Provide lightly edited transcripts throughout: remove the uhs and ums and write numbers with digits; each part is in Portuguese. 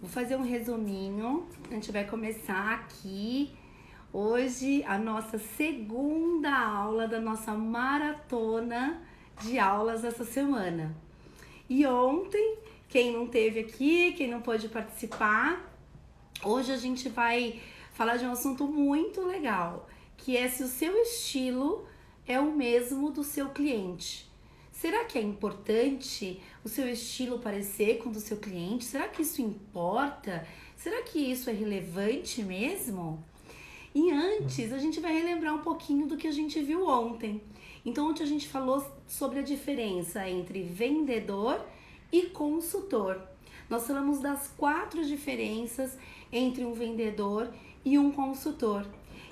Vou fazer um resuminho. A gente vai começar aqui hoje a nossa segunda aula da nossa maratona de aulas essa semana. E ontem, quem não teve aqui, quem não pôde participar, hoje a gente vai falar de um assunto muito legal, que é se o seu estilo é o mesmo do seu cliente. Será que é importante o seu estilo parecer com o do seu cliente? Será que isso importa? Será que isso é relevante mesmo? E antes, a gente vai relembrar um pouquinho do que a gente viu ontem. Então, ontem a gente falou sobre a diferença entre vendedor e consultor. Nós falamos das 4 diferenças entre um vendedor e um consultor.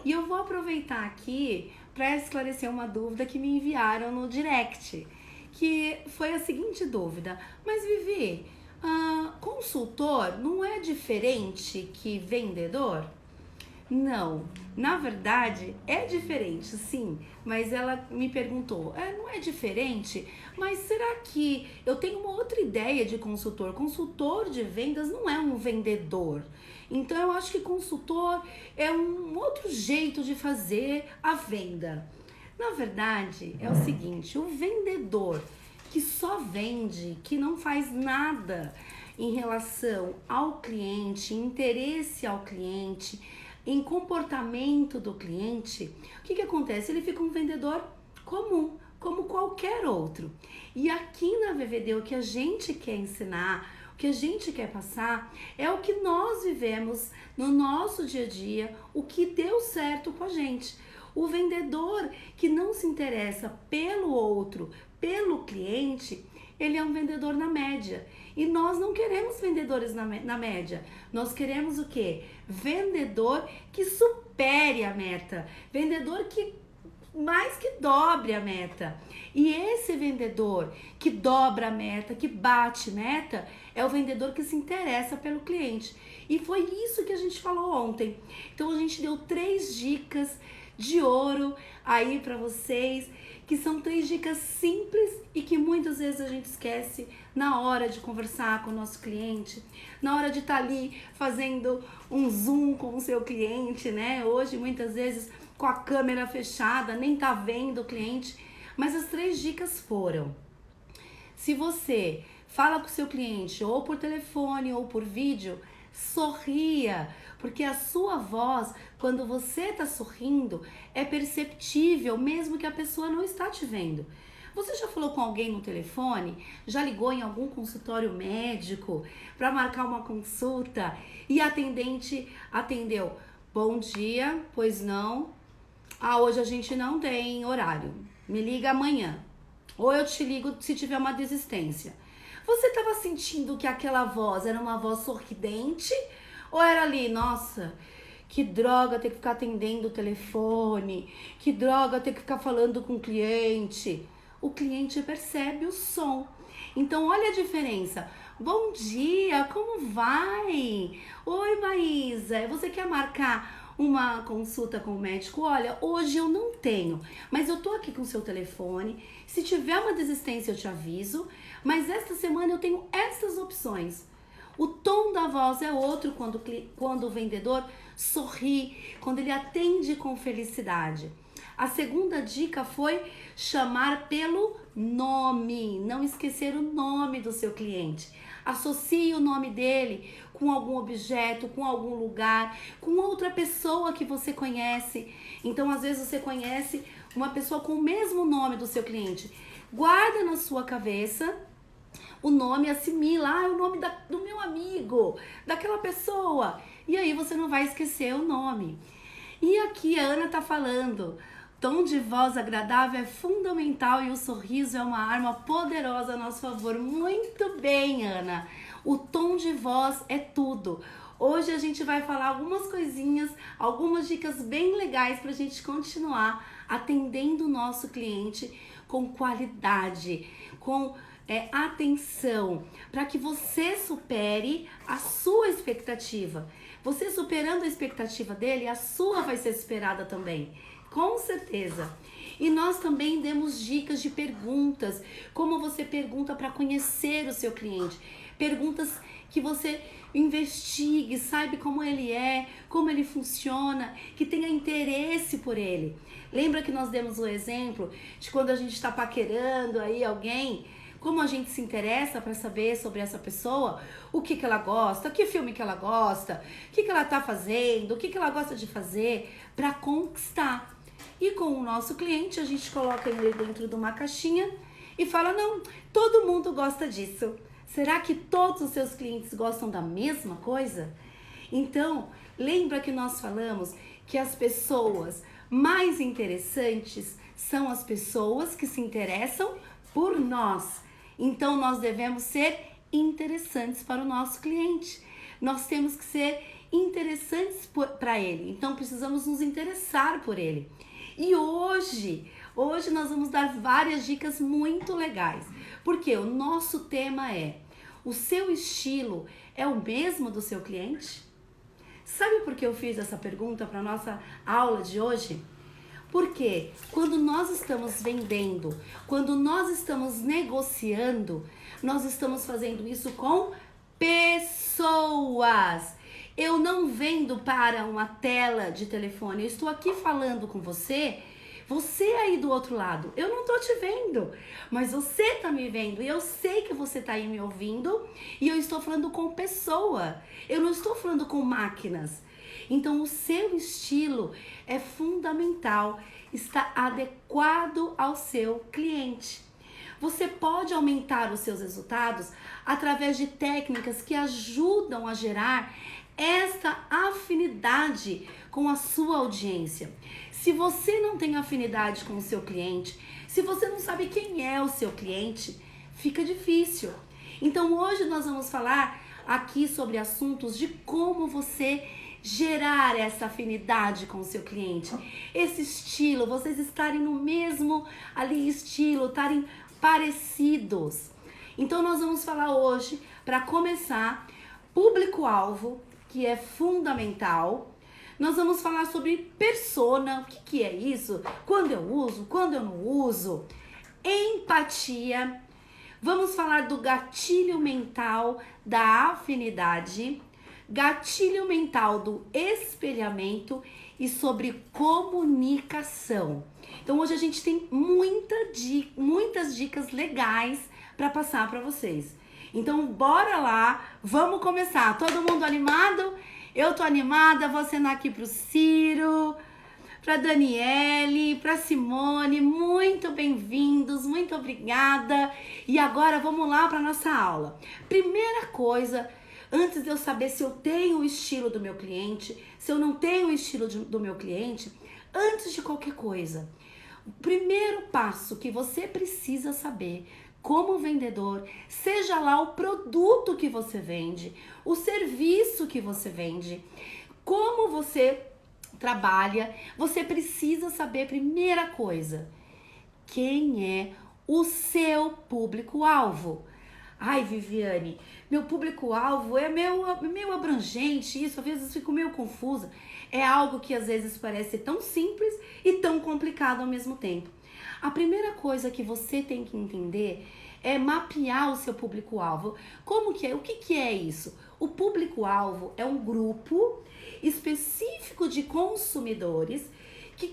E eu vou aproveitar aqui para esclarecer uma dúvida que me enviaram no direct, que foi a seguinte dúvida: mas Vivi, consultor não é diferente que vendedor? Não, na verdade é diferente, sim, mas ela me perguntou, não é diferente? Mas será que eu tenho uma outra ideia de consultor? Consultor de vendas não é um vendedor. Então eu acho que consultor é um outro jeito de fazer a venda. Na verdade, é o seguinte: o vendedor que só vende, que não faz nada em relação ao cliente, interesse ao cliente, em comportamento do cliente, o que acontece? Ele fica um vendedor comum, como qualquer outro. E aqui na VVD, o que a gente quer ensinar, o que a gente quer passar, é o que nós vivemos no nosso dia a dia, o que deu certo com a gente. O vendedor que não se interessa pelo outro, pelo cliente, ele é um vendedor na média. E nós não queremos vendedores na média. Nós queremos o quê? Vendedor que supere a meta. Vendedor que mais que dobre a meta. E esse vendedor que dobra a meta, que bate meta, é o vendedor que se interessa pelo cliente. E foi isso que a gente falou ontem. Então a gente deu 3 dicas de ouro aí para vocês, que são 3 dicas simples e que muitas vezes a gente esquece na hora de conversar com o nosso cliente, na hora de estar ali fazendo um zoom com o seu cliente, né? Hoje, muitas vezes, com a câmera fechada, nem tá vendo o cliente. Mas as 3 dicas foram: se você fala com o seu cliente ou por telefone ou por vídeo, sorria, porque a sua voz, quando você está sorrindo, é perceptível, mesmo que a pessoa não está te vendo. Você já falou com alguém no telefone? Já ligou em algum consultório médico para marcar uma consulta e a atendente atendeu: bom dia, pois não? Hoje a gente não tem horário, me liga amanhã. Ou eu te ligo se tiver uma desistência. Você estava sentindo que aquela voz era uma voz sorridente? Ou era ali, nossa, que droga ter que ficar atendendo o telefone, que droga ter que ficar falando com o cliente? O cliente percebe o som. Então, olha a diferença. Bom dia, como vai? Oi, Maísa, você quer marcar uma consulta com o médico? Olha, hoje eu não tenho, mas eu tô aqui com o seu telefone. Se tiver uma desistência, eu te aviso. Mas esta semana eu tenho essas opções. O tom da voz é outro quando o vendedor sorri, quando ele atende com felicidade. A segunda dica foi chamar pelo nome, não esquecer o nome do seu cliente. Associe o nome dele com algum objeto, com algum lugar, com outra pessoa que você conhece. Então, às vezes você conhece uma pessoa com o mesmo nome do seu cliente. Guarda na sua cabeça o nome, assimila, é o nome do meu amigo, daquela pessoa. E aí você não vai esquecer o nome. E aqui a Ana tá falando: tom de voz agradável é fundamental e o sorriso é uma arma poderosa a nosso favor. Muito bem, Ana. O tom de voz é tudo. Hoje a gente vai falar algumas coisinhas, algumas dicas bem legais pra gente continuar atendendo o nosso cliente com qualidade, com atenção, para que você supere a sua expectativa. Você superando a expectativa dele, a sua vai ser superada também, com certeza. E nós também demos dicas de perguntas, como você pergunta para conhecer o seu cliente. perguntas que você investigue, saiba como ele é, como ele funciona, que tenha interesse por ele. Lembra que nós demos o exemplo de quando a gente está paquerando aí alguém, como a gente se interessa para saber sobre essa pessoa, o que ela gosta, que filme que ela gosta, o que ela está fazendo, o que ela gosta de fazer para conquistar. E com o nosso cliente, a gente coloca ele dentro de uma caixinha e fala, não, todo mundo gosta disso. Será que todos os seus clientes gostam da mesma coisa? Então, lembra que nós falamos que as pessoas mais interessantes são as pessoas que se interessam por nós. Então, nós devemos ser interessantes para o nosso cliente. Nós temos que ser interessantes para ele. Então, precisamos nos interessar por ele. E hoje nós vamos dar várias dicas muito legais. Porque o nosso tema é: o seu estilo é o mesmo do seu cliente? Sabe por que eu fiz essa pergunta para a nossa aula de hoje? Porque quando nós estamos vendendo, quando nós estamos negociando, nós estamos fazendo isso com pessoas. Eu não vendo para uma tela de telefone, eu estou aqui falando com você, você aí do outro lado. Eu não estou te vendo, mas você está me vendo e eu sei que você está aí me ouvindo e eu estou falando com pessoa, eu não estou falando com máquinas. Então o seu estilo é fundamental, está adequado ao seu cliente. Você pode aumentar os seus resultados através de técnicas que ajudam a gerar esta afinidade com a sua audiência. Se você não tem afinidade com o seu cliente, se você não sabe quem é o seu cliente, fica difícil. Então hoje nós vamos falar aqui sobre assuntos de como você gerar essa afinidade com o seu cliente, esse estilo, vocês estarem no mesmo ali estilo, estarem parecidos. Então nós vamos falar hoje, para começar, público-alvo, que é fundamental. Nós vamos falar sobre persona, o que é isso, quando eu uso, quando eu não uso, empatia. Vamos falar do gatilho mental da afinidade, gatilho mental do espelhamento e sobre comunicação. Então hoje a gente tem muitas dicas legais para passar para vocês. Então bora lá, vamos começar. Todo mundo animado? Eu tô animada, vou acenar aqui pro Ciro, pra Daniele, pra Simone, muito bem-vindos, muito obrigada. E agora vamos lá para nossa aula. Primeira coisa, antes de eu saber se eu tenho o estilo do meu cliente, se eu não tenho o estilo do meu cliente, antes de qualquer coisa, o primeiro passo que você precisa saber como vendedor, seja lá o produto que você vende, o serviço que você vende, como você trabalha, você precisa saber, primeira coisa, quem é o seu público-alvo. Ai, Viviane, meu público-alvo é meio abrangente, isso às vezes fico meio confusa. É algo que às vezes parece tão simples e tão complicado ao mesmo tempo. A primeira coisa que você tem que entender é mapear o seu público-alvo. Como que é? O que é isso? O público-alvo é um grupo específico de consumidores que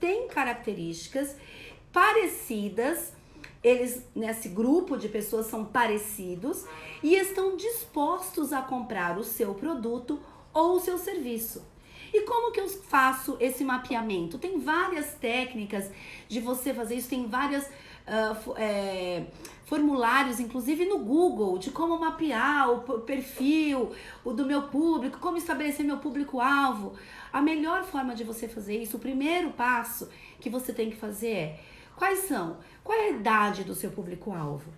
têm características parecidas. Eles, nesse grupo de pessoas, são parecidos e estão dispostos a comprar o seu produto ou o seu serviço. E como que eu faço esse mapeamento? Tem várias técnicas de você fazer isso, tem vários formulários, inclusive no Google, de como mapear o perfil do meu público, como estabelecer meu público-alvo. A melhor forma de você fazer isso, o primeiro passo que você tem que fazer é: qual é a idade do seu público-alvo?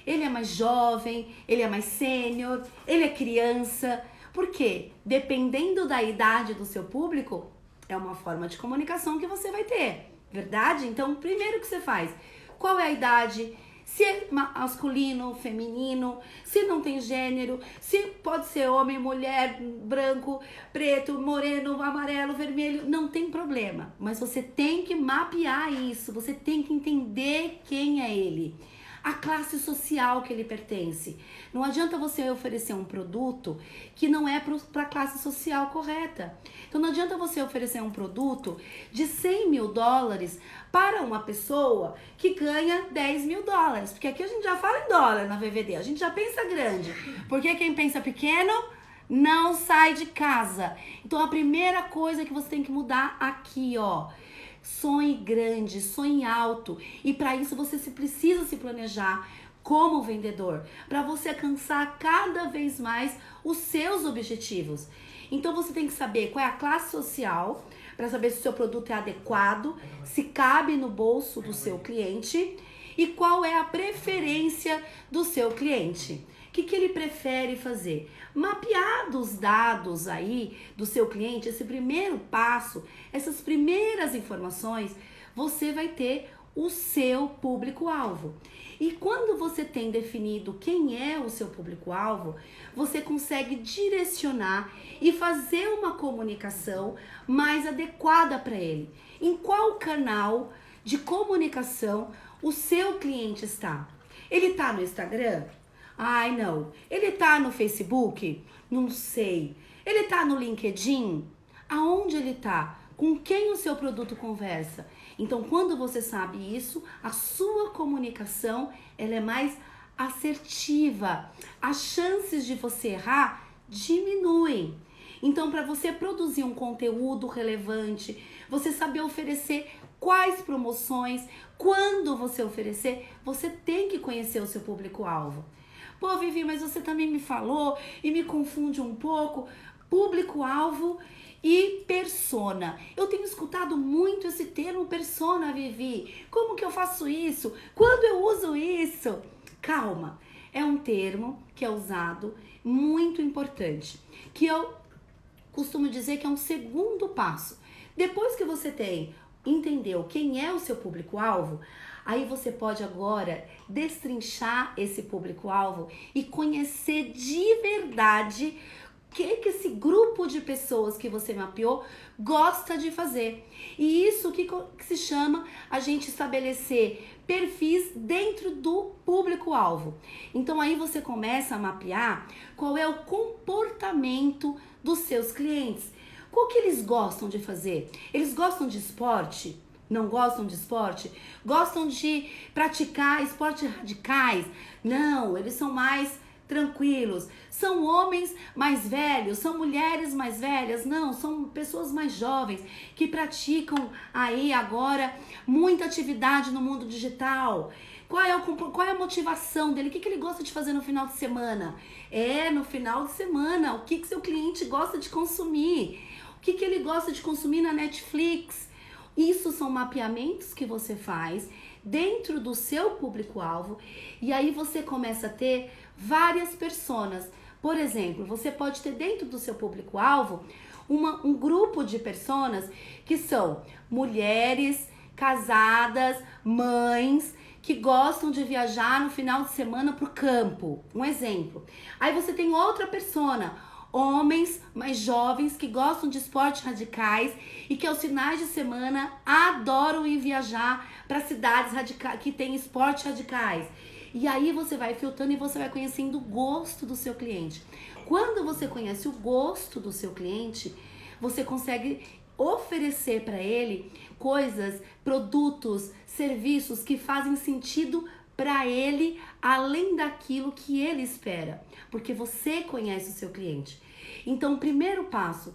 Ele é mais jovem? Ele é mais sênior? Ele é criança? Porque dependendo da idade do seu público, é uma forma de comunicação que você vai ter, verdade? Então, primeiro que você faz, qual é a idade? Se é masculino, feminino, se não tem gênero, se pode ser homem, mulher, branco, preto, moreno, amarelo, vermelho, não tem problema. Mas você tem que mapear isso, você tem que entender quem é ele. a classe social que ele pertence. Não adianta você oferecer um produto que não é para a classe social correta. Então não adianta você oferecer um produto de 100 mil dólares para uma pessoa que ganha 10 mil dólares. Porque aqui a gente já fala em dólar na VVD, a gente já pensa grande. Porque quem pensa pequeno não sai de casa. Então a primeira coisa que você tem que mudar aqui, ó. Sonhe grande, sonhe alto. E para isso você precisa se planejar como vendedor, para você alcançar cada vez mais os seus objetivos. Então você tem que saber qual é a classe social, para saber se o seu produto é adequado, se cabe no bolso do seu cliente e qual é a preferência do seu cliente. O que ele prefere fazer? Mapear os dados aí do seu cliente, esse primeiro passo, essas primeiras informações, você vai ter o seu público-alvo. E quando você tem definido quem é o seu público-alvo, você consegue direcionar e fazer uma comunicação mais adequada para ele. Em qual canal de comunicação o seu cliente está? Ele está no Instagram? Ai, não. Ele tá no Facebook? Não sei. Ele tá no LinkedIn? Aonde ele tá? Com quem o seu produto conversa? Então, quando você sabe isso, a sua comunicação, ela é mais assertiva. As chances de você errar diminuem. Então, para você produzir um conteúdo relevante, você saber oferecer quais promoções, quando você oferecer, você tem que conhecer o seu público-alvo. Pô, Vivi, mas você também me falou e me confunde um pouco público-alvo e persona. Eu tenho escutado muito esse termo persona, Vivi. Como que eu faço isso? Quando eu uso isso? Calma, é um termo que é usado, muito importante, que eu costumo dizer que é um segundo passo. Depois que você entendeu quem é o seu público-alvo, aí você pode agora destrinchar esse público-alvo e conhecer de verdade o que esse grupo de pessoas que você mapeou gosta de fazer. E isso que se chama a gente estabelecer perfis dentro do público-alvo. Então aí você começa a mapear qual é o comportamento dos seus clientes. O que eles gostam de fazer? Eles gostam de esporte? Não gostam de esporte? Gostam de praticar esportes radicais? Não, eles são mais tranquilos. São homens mais velhos? São mulheres mais velhas? Não, são pessoas mais jovens que praticam aí agora muita atividade no mundo digital. Qual é a motivação dele? O que ele gosta de fazer no final de semana? No final de semana, o que seu cliente gosta de consumir? O que ele gosta de consumir na Netflix? Isso são mapeamentos que você faz dentro do seu público-alvo e aí você começa a ter várias personas. Por exemplo, você pode ter dentro do seu público-alvo um grupo de personas que são mulheres, casadas, mães, que gostam de viajar no final de semana para o campo. Um exemplo. Aí você tem outra persona, homens mais jovens que gostam de esportes radicais e que aos finais de semana adoram ir viajar para cidades radicais que tem esportes radicais. E aí você vai filtrando e você vai conhecendo o gosto do seu cliente. Quando você conhece o gosto do seu cliente, você consegue oferecer para ele coisas, produtos, serviços que fazem sentido para ele, além daquilo que ele espera, porque você conhece o seu cliente. Então, primeiro passo,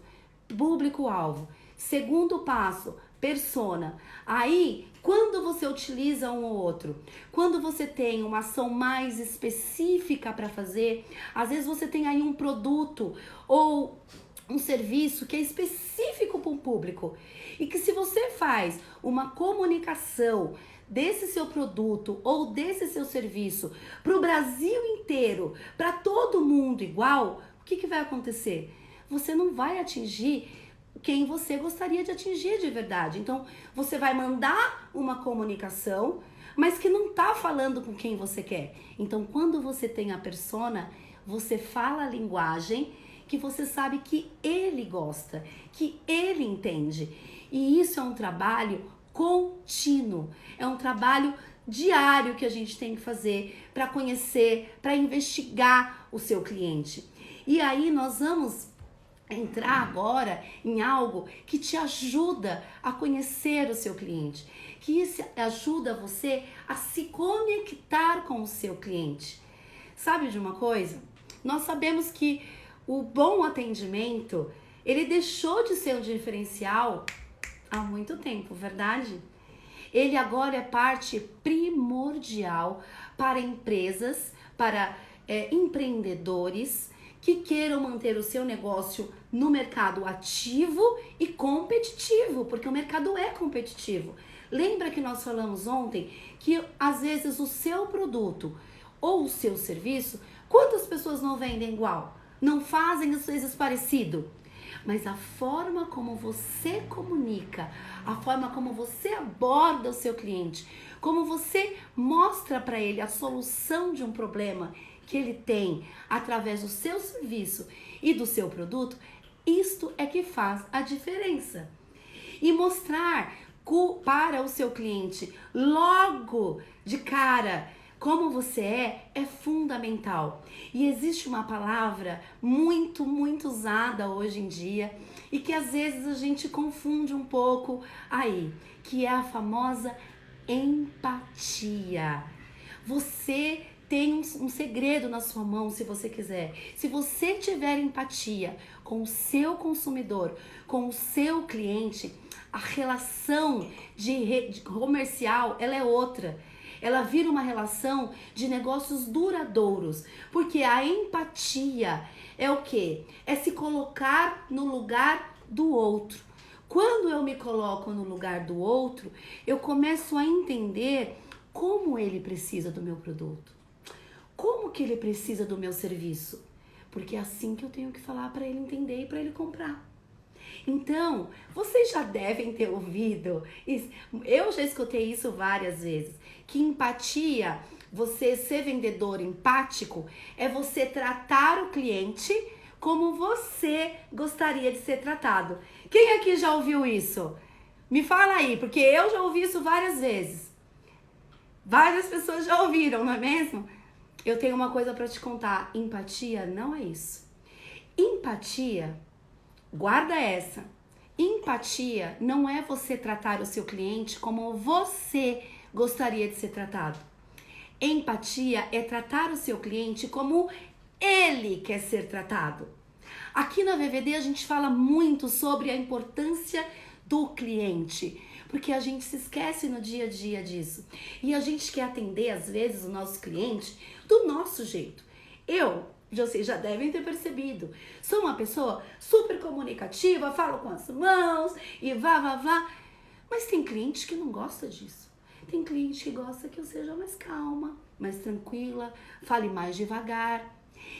público-alvo. Segundo passo, persona. Aí, quando você utiliza um ou outro, quando você tem uma ação mais específica para fazer, às vezes você tem aí um produto ou um serviço que é específico para um público e que se você faz uma comunicação desse seu produto ou desse seu serviço para o Brasil inteiro, para todo mundo igual, o que vai acontecer? Você não vai atingir quem você gostaria de atingir de verdade. Então, você vai mandar uma comunicação, mas que não está falando com quem você quer. Então, quando você tem a persona, você fala a linguagem que você sabe que ele gosta, que ele entende. E isso é um trabalho contínuo, é um trabalho diário que a gente tem que fazer para conhecer, para investigar o seu cliente. E aí nós vamos entrar agora em algo que te ajuda a conhecer o seu cliente, que isso ajuda você a se conectar com o seu cliente. Sabe de uma coisa? Nós sabemos que o bom atendimento, ele deixou de ser um diferencial há muito tempo, verdade? Ele agora é parte primordial para empresas, para empreendedores que queiram manter o seu negócio no mercado ativo e competitivo, porque o mercado é competitivo. Lembra que nós falamos ontem que às vezes o seu produto ou o seu serviço, quantas pessoas não vendem igual? Não fazem às vezes parecido? Mas a forma como você comunica, a forma como você aborda o seu cliente, como você mostra para ele a solução de um problema que ele tem através do seu serviço e do seu produto, isto é que faz a diferença. E mostrar para o seu cliente logo de cara como você é fundamental. E existe uma palavra muito usada hoje em dia e que às vezes a gente confunde um pouco aí, que é a famosa empatia. Você tem um segredo na sua mão, se você quiser. Se você tiver empatia com o seu consumidor, com o seu cliente, a relação de comercial, ela é outra. Ela vira uma relação de negócios duradouros, porque a empatia é o quê? É se colocar no lugar do outro. Quando eu me coloco no lugar do outro, eu começo a entender como ele precisa do meu produto, como que ele precisa do meu serviço, porque é assim que eu tenho que falar para ele entender e para ele comprar. Então, vocês já devem ter ouvido isso. Eu já escutei isso várias vezes, que empatia, você ser vendedor empático, é você tratar o cliente como você gostaria de ser tratado. Quem aqui já ouviu isso? Me fala aí, porque eu já ouvi isso várias vezes. Várias pessoas já ouviram, não é mesmo? Eu tenho uma coisa para te contar. Empatia não é isso. Empatia, guarda essa. Empatia não é você tratar o seu cliente como você gostaria de ser tratado. Empatia é tratar o seu cliente como ele quer ser tratado. Aqui na VVD a gente fala muito sobre a importância do cliente, porque a gente se esquece no dia a dia disso. E a gente quer atender, às vezes, o nosso cliente do nosso jeito. Vocês já devem ter percebido, sou uma pessoa super comunicativa, falo com as mãos e vá. Mas tem cliente que não gosta disso. Tem cliente que gosta que eu seja mais calma, mais tranquila, fale mais devagar.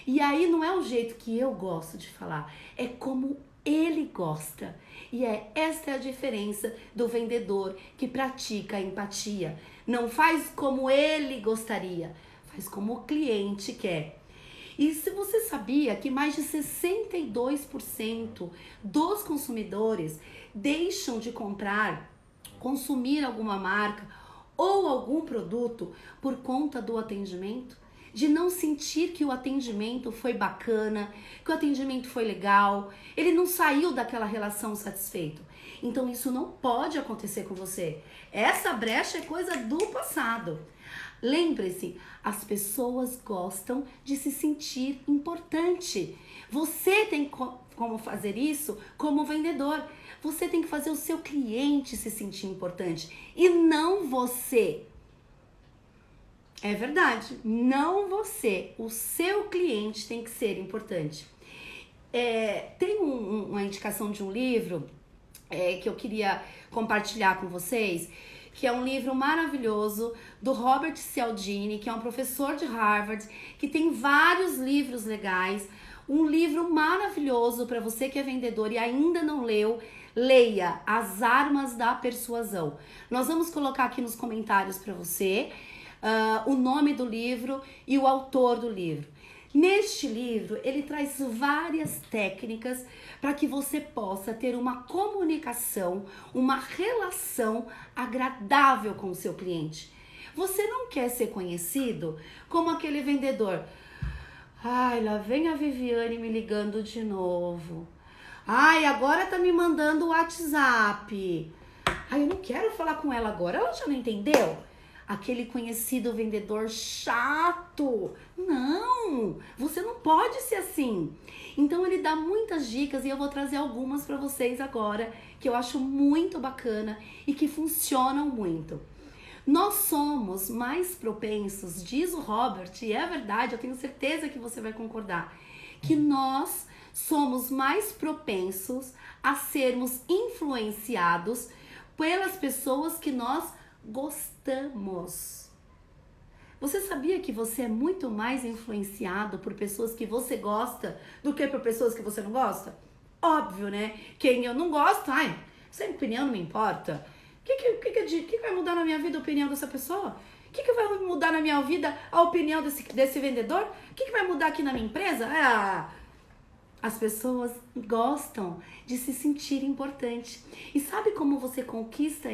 E aí não é o jeito que eu gosto de falar, é como ele gosta. E esta é a diferença do vendedor que pratica a empatia. Não faz como ele gostaria, faz como o cliente quer. E se você sabia que mais de 62% dos consumidores deixam de consumir alguma marca ou algum produto por conta do atendimento? De não sentir que o atendimento foi bacana, que o atendimento foi legal, ele não saiu daquela relação satisfeito. Então isso não pode acontecer com você. Essa brecha é coisa do passado. Lembre-se, as pessoas gostam de se sentir importante. Você tem como fazer isso como vendedor. Você tem que fazer o seu cliente se sentir importante e não você. É verdade, não você. O seu cliente tem que ser importante. Tem uma indicação de um livro que eu queria compartilhar com vocês, que é um livro maravilhoso do Robert Cialdini, que é um professor de Harvard, que tem vários livros legais. Um livro maravilhoso para você que é vendedor e ainda não leu, leia As Armas da Persuasão. Nós vamos colocar aqui nos comentários para você o nome do livro e o autor do livro. Neste livro, ele traz várias técnicas para que você possa ter uma comunicação, uma relação agradável com o seu cliente. Você não quer ser conhecido como aquele vendedor. Ai, lá vem a Viviane me ligando de novo. Ai, agora tá me mandando o WhatsApp. Ai, eu não quero falar com ela agora. Ela já não entendeu? Aquele conhecido vendedor chato. Não, você não pode ser assim. Então ele dá muitas dicas e eu vou trazer algumas para vocês agora que eu acho muito bacana e que funcionam muito. Nós somos mais propensos, diz o Robert, e é verdade, eu tenho certeza que você vai concordar, que nós somos mais propensos a sermos influenciados pelas pessoas que nós gostamos. Você sabia que você é muito mais influenciado por pessoas que você gosta do que por pessoas que você não gosta? Óbvio, né? Quem eu não gosto, ai, sem opinião não me importa. O que vai mudar na minha vida a opinião dessa pessoa? O que vai mudar na minha vida a opinião desse vendedor? O que vai mudar aqui na minha empresa? As pessoas gostam de se sentir importante. E sabe como você conquista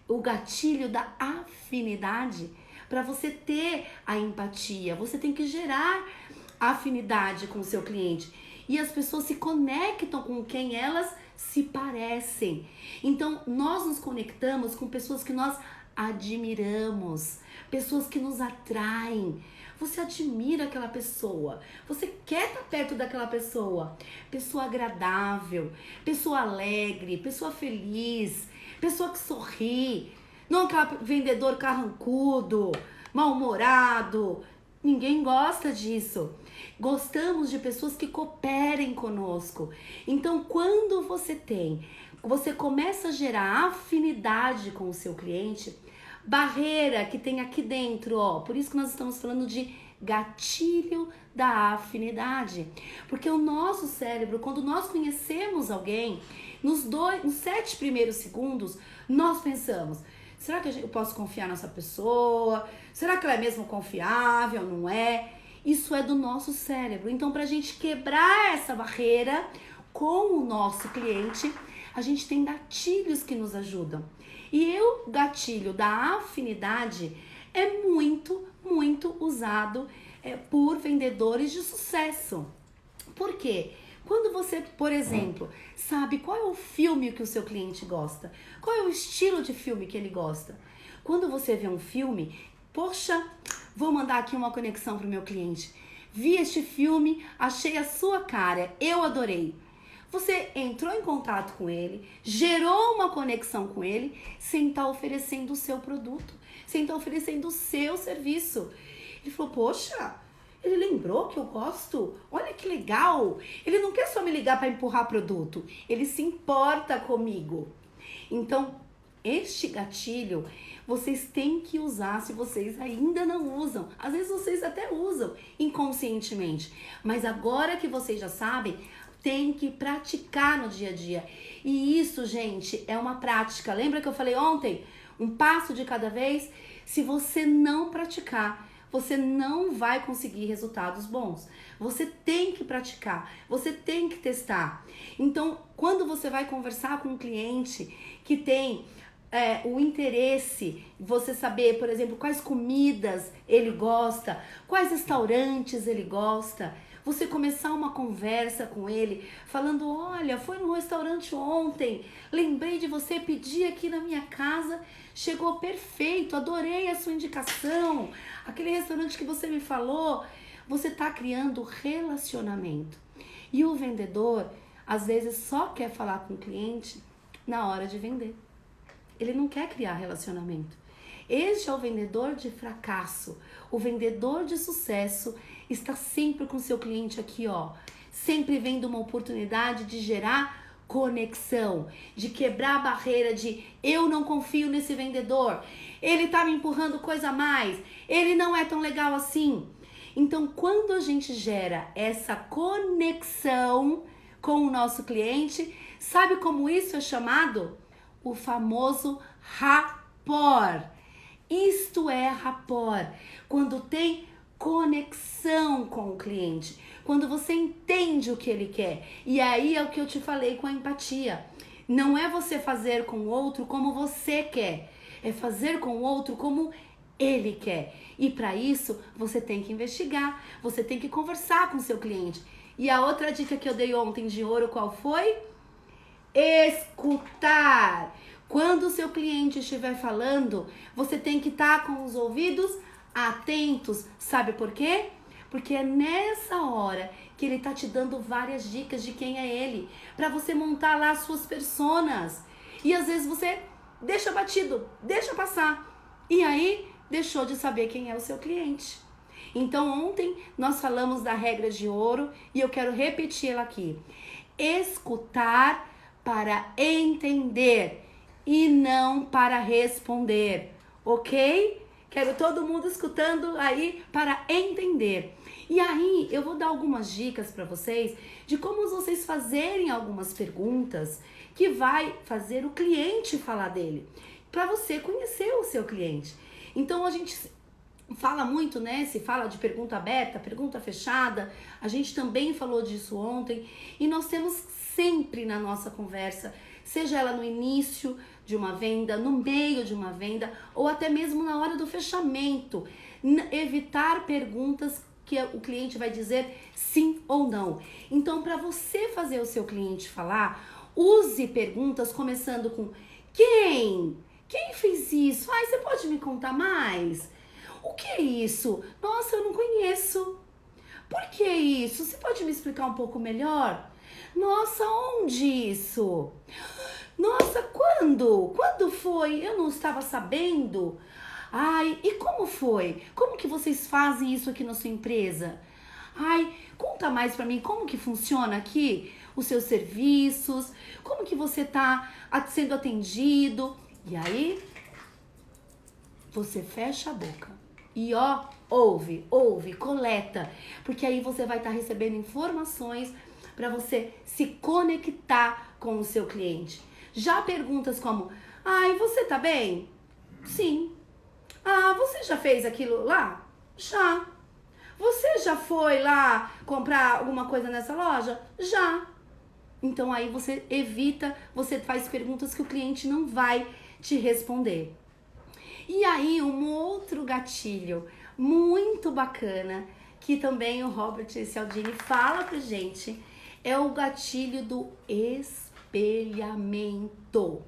o gatilho da afinidade? Para você ter a empatia, você tem que gerar afinidade com o seu cliente. E as pessoas se conectam com quem elas se parecem. Então, nós nos conectamos com pessoas que nós admiramos, pessoas que nos atraem. Você admira aquela pessoa, você quer estar perto daquela pessoa. Pessoa agradável, pessoa alegre, pessoa feliz, pessoa que sorri. Não aquele vendedor carrancudo, mal-humorado. Ninguém gosta disso. Gostamos de pessoas que cooperem conosco. Então, quando você começa a gerar afinidade com o seu cliente, barreira que tem aqui dentro, ó. Por isso que nós estamos falando de gatilho da afinidade. Porque o nosso cérebro, quando nós conhecemos alguém, nos 7 primeiros segundos, nós pensamos: será que eu posso confiar nessa pessoa? Será que ela é mesmo confiável? Não é? Isso é do nosso cérebro. Então, para a gente quebrar essa barreira com o nosso cliente, a gente tem gatilhos que nos ajudam. E o gatilho da afinidade é muito, muito usado por vendedores de sucesso. Por quê? Quando você, por exemplo, sabe qual é o filme que o seu cliente gosta, qual é o estilo de filme que ele gosta. Quando você vê um filme, poxa, vou mandar aqui uma conexão para o meu cliente. Vi este filme, achei a sua cara, eu adorei. Você entrou em contato com ele, gerou uma conexão com ele, sem estar oferecendo o seu produto, sem estar oferecendo o seu serviço. Ele falou: poxa, ele lembrou que eu gosto? Olha que legal! Ele não quer só me ligar para empurrar produto, ele se importa comigo. Então, este gatilho vocês têm que usar se vocês ainda não usam. Às vezes vocês até usam inconscientemente, mas agora que vocês já sabem, tem que praticar no dia a dia. E isso, gente, é uma prática. Lembra que eu falei ontem? Um passo de cada vez. Se você não praticar, você não vai conseguir resultados bons. Você tem que praticar, você tem que testar. Então, quando você vai conversar com um cliente que tem o interesse, você saber, por exemplo, quais comidas ele gosta, quais restaurantes ele gosta, você começar uma conversa com ele, falando: olha, foi no restaurante ontem, lembrei de você, pedi aqui na minha casa, chegou perfeito, adorei a sua indicação, aquele restaurante que você me falou. Você está criando relacionamento. E o vendedor, às vezes, só quer falar com o cliente na hora de vender. Ele não quer criar relacionamento. Este é o vendedor de fracasso. O vendedor de sucesso está sempre com o seu cliente aqui, ó, sempre vendo uma oportunidade de gerar conexão, de quebrar a barreira de eu não confio nesse vendedor, ele tá me empurrando coisa a mais, ele não é tão legal assim. Então, quando a gente gera essa conexão com o nosso cliente, sabe como isso é chamado? O famoso rapport. Isto é rapport, quando tem conexão com o cliente, quando você entende o que ele quer. E aí é o que eu te falei com a empatia. Não é você fazer com o outro como você quer, é fazer com o outro como Ele quer. E para isso, você tem que investigar, você tem que conversar com o seu cliente. E a outra dica que eu dei ontem de ouro, qual foi? Escutar. Quando o seu cliente estiver falando, você tem que estar com os ouvidos atentos. Sabe por quê? Porque é nessa hora que ele tá te dando várias dicas de quem é ele, para você montar lá as suas personas. E às vezes você deixa batido, deixa passar. E aí deixou de saber quem é o seu cliente. Então ontem nós falamos da regra de ouro e eu quero repeti-la aqui. Escutar para entender e não para responder, ok? Quero todo mundo escutando aí para entender. E aí eu vou dar algumas dicas para vocês de como vocês fazerem algumas perguntas que vai fazer o cliente falar dele, para você conhecer o seu cliente. Então a gente fala muito, né? Se fala de pergunta aberta, pergunta fechada. A gente também falou disso ontem. E nós temos sempre na nossa conversa, seja ela no início de uma venda, no meio de uma venda, ou até mesmo na hora do fechamento, evitar perguntas que o cliente vai dizer sim ou não. Então, para você fazer o seu cliente falar, use perguntas começando com quem? Quem fez isso? Ai, você pode me contar mais? O que é isso? Nossa, eu não conheço. Por que isso? Você pode me explicar um pouco melhor? Nossa, onde isso? Nossa, quando? Quando foi? Eu não estava sabendo. Ai, e como foi? Como que vocês fazem isso aqui na sua empresa? Ai, conta mais pra mim como que funciona aqui os seus serviços, como que você tá sendo atendido. E aí, você fecha a boca e ouve, coleta, porque aí você vai estar recebendo informações para você se conectar com o seu cliente. Já perguntas como, ai, você tá bem? Sim. Ah, você já fez aquilo lá? Já. Você já foi lá comprar alguma coisa nessa loja? Já. Então aí você evita, você faz perguntas que o cliente não vai te responder. E aí um outro gatilho muito bacana, que também o Robert Cialdini fala pra gente, é o gatilho do espelhamento.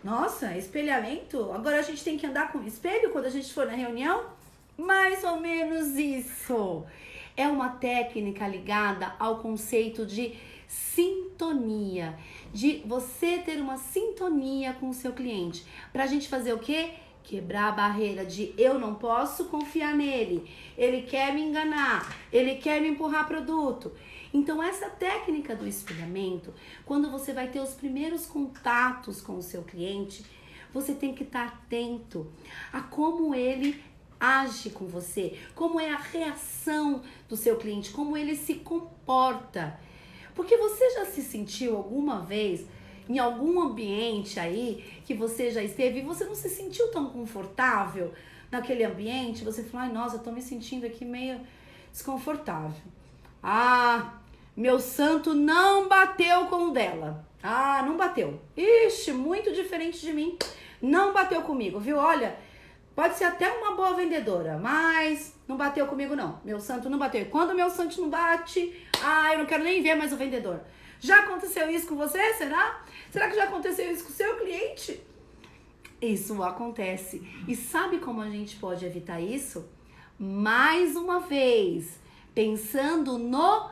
Nossa, espelhamento? Agora a gente tem que andar com espelho quando a gente for na reunião? Mais ou menos isso. É uma técnica ligada ao conceito de sintonia, de você ter uma sintonia com o seu cliente. Pra gente fazer o quê? Quebrar a barreira de eu não posso confiar nele, ele quer me enganar, ele quer me empurrar produto. Então essa técnica do espelhamento, quando você vai ter os primeiros contatos com o seu cliente, você tem que estar atento a como ele age com você, como é a reação do seu cliente, como ele se comporta. Porque você já se sentiu alguma vez em algum ambiente aí que você já esteve e você não se sentiu tão confortável naquele ambiente? Você falou, ai, nossa, eu tô me sentindo aqui meio desconfortável. Ah, meu santo não bateu com o dela. Ah, não bateu. Ixi, muito diferente de mim. Não bateu comigo, viu? Olha, pode ser até uma boa vendedora, mas não bateu comigo não. Meu santo não bateu. E quando meu santo não bate, eu não quero nem ver mais o vendedor. Já aconteceu isso com você, será? Será que já aconteceu isso com o seu cliente? Isso acontece. E sabe como a gente pode evitar isso? Mais uma vez, pensando no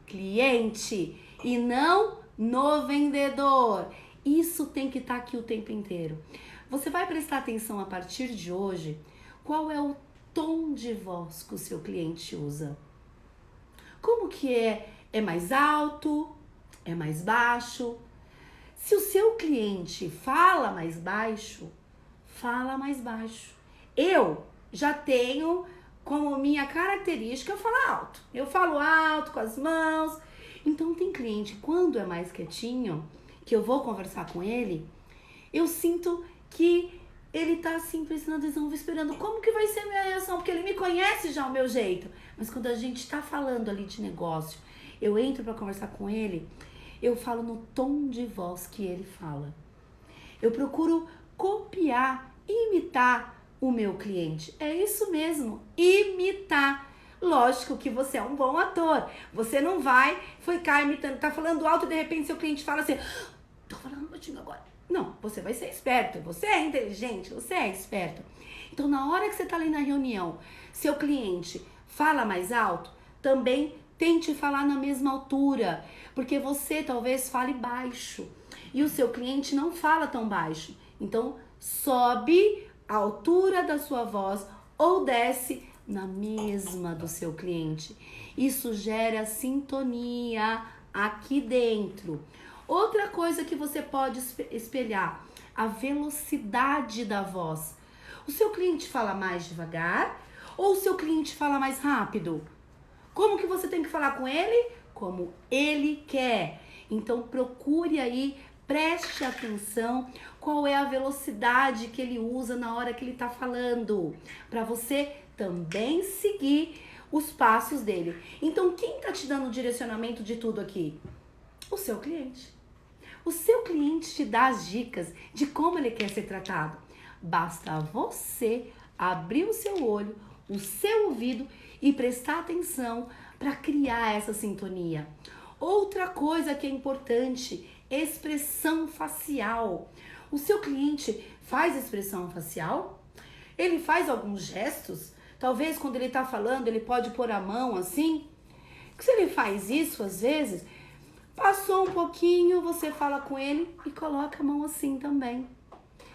cliente e não no vendedor. Isso tem que estar aqui o tempo inteiro. Você vai prestar atenção a partir de hoje, qual é o tom de voz que o seu cliente usa? Como que é? É mais alto? É mais baixo? Se o seu cliente fala mais baixo, fala mais baixo. Eu já tenho como minha característica eu falar alto. Eu falo alto com as mãos. Então tem cliente, quando é mais quietinho, que eu vou conversar com ele, eu sinto que ele tá assim, prestando atenção, esperando como que vai ser a minha reação, porque ele me conhece já o meu jeito. Mas quando a gente tá falando ali de negócio, eu entro para conversar com ele, eu falo no tom de voz que ele fala. Eu procuro copiar, imitar o meu cliente. É isso mesmo, imitar. Lógico que você é um bom ator. Você não vai ficar imitando, tá falando alto e de repente seu cliente fala assim, tô falando baixinho agora. Não, você vai ser esperto, você é inteligente, você é esperto. Então, na hora que você tá ali na reunião, seu cliente fala mais alto, também tente falar na mesma altura, porque você talvez fale baixo e o seu cliente não fala tão baixo. Então, sobe a altura da sua voz ou desce na mesma do seu cliente. Isso gera sintonia aqui dentro. Outra coisa que você pode espelhar, a velocidade da voz. O seu cliente fala mais devagar ou o seu cliente fala mais rápido? Como que você tem que falar com ele? Como ele quer. Então procure aí, preste atenção qual é a velocidade que ele usa na hora que ele está falando, para você também seguir os passos dele. Então quem está te dando o direcionamento de tudo aqui? O seu cliente. O seu cliente te dá as dicas de como ele quer ser tratado. Basta você abrir o seu olho, o seu ouvido e prestar atenção para criar essa sintonia. Outra coisa que é importante, expressão facial. O seu cliente faz expressão facial? Ele faz alguns gestos? Talvez quando ele está falando, ele pode pôr a mão assim. Se ele faz isso, às vezes, passou um pouquinho, você fala com ele e coloca a mão assim também.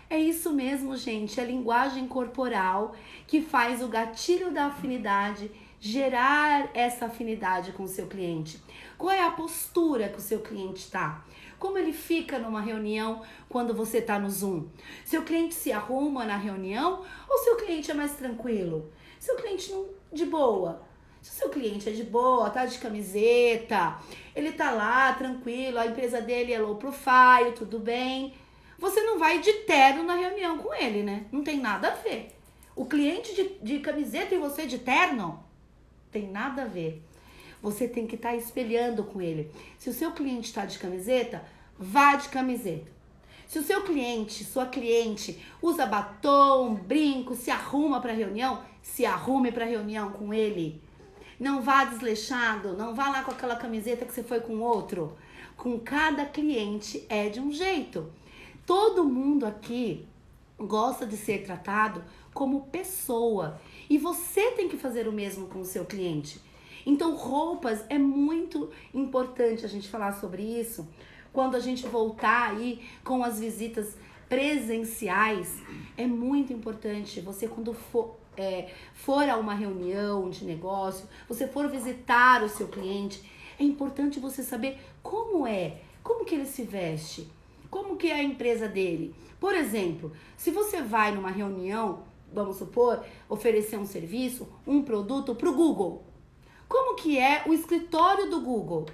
É isso mesmo, gente. É a linguagem corporal que faz o gatilho da afinidade gerar essa afinidade com o seu cliente. Qual é a postura que o seu cliente está? Como ele fica numa reunião quando você está no Zoom? Seu cliente se arruma na reunião ou seu cliente é mais tranquilo? Seu cliente não, de boa? Se o seu cliente é de boa, tá de camiseta, ele tá lá tranquilo, a empresa dele é low profile, tudo bem, você não vai de terno na reunião com ele, né? Não tem nada a ver. O cliente de camiseta e você de terno, tem nada a ver. Você tem que estar espelhando com ele. Se o seu cliente está de camiseta, vá de camiseta. Se o seu cliente, sua cliente, usa batom, brinco, se arruma para reunião, se arrume para reunião com ele. Não vá desleixado, não vá lá com aquela camiseta que você foi com outro. Com cada cliente é de um jeito. Todo mundo aqui gosta de ser tratado como pessoa. E você tem que fazer o mesmo com o seu cliente. Então, roupas é muito importante a gente falar sobre isso. Quando a gente voltar aí com as visitas presenciais, é muito importante você, quando for a uma reunião de negócio, você for visitar o seu cliente, é importante você saber como que ele se veste, como que é a empresa dele. Por exemplo, se você vai numa reunião, vamos supor, oferecer um serviço, um produto para o Google, como que é o escritório do Google?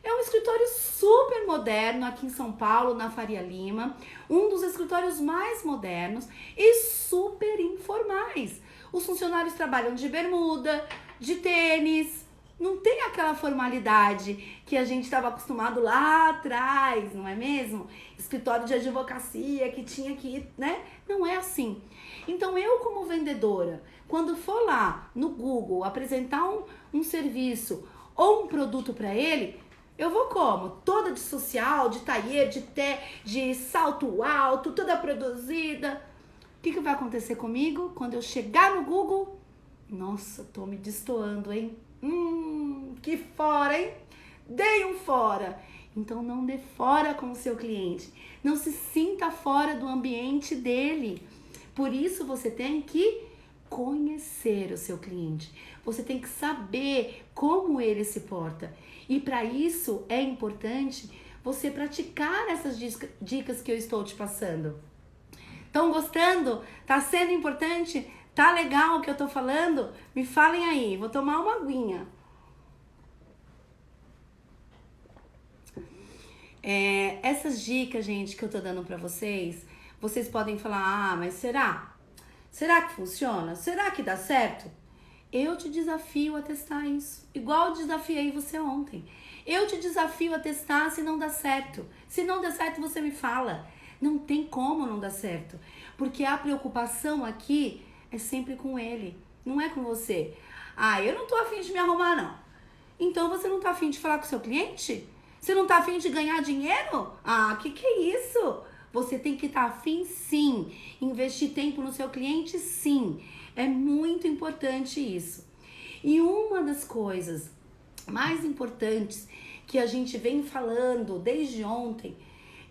É um escritório super moderno aqui em São Paulo, na Faria Lima, um dos escritórios mais modernos e super informais. Os funcionários trabalham de bermuda, de tênis, não tem aquela formalidade que a gente estava acostumado lá atrás, não é mesmo? Escritório de advocacia que tinha que ir, né? Não é assim. Então eu, como vendedora, quando for lá no Google apresentar um serviço ou um produto para ele, eu vou como? Toda de social, de tailleur, de salto alto, toda produzida. O que vai acontecer comigo quando eu chegar no Google? Nossa, tô me destoando, hein? Que fora, hein? Dei um fora. Então não dê fora com o seu cliente. Não se sinta fora do ambiente dele. Por isso você tem que conhecer o seu cliente. Você tem que saber como ele se porta. E para isso é importante você praticar essas dicas que eu estou te passando. Estão gostando? Tá sendo importante? Tá legal o que eu tô falando? Me falem aí, vou tomar uma aguinha. Essas dicas, gente, que eu tô dando pra vocês, vocês podem falar, mas será? Será que funciona? Será que dá certo? Eu te desafio a testar isso, igual eu desafiei você ontem. Eu te desafio a testar se não dá certo. Se não der certo, você me fala. Não tem como não dar certo. Porque a preocupação aqui é sempre com ele, não é com você. Ah, eu não tô afim de me arrumar, não. Então você não tá afim de falar com o seu cliente? Você não tá afim de ganhar dinheiro? Ah, que é isso? Você tem que estar afim, sim. Investir tempo no seu cliente, sim. É muito importante isso. E uma das coisas mais importantes que a gente vem falando desde ontem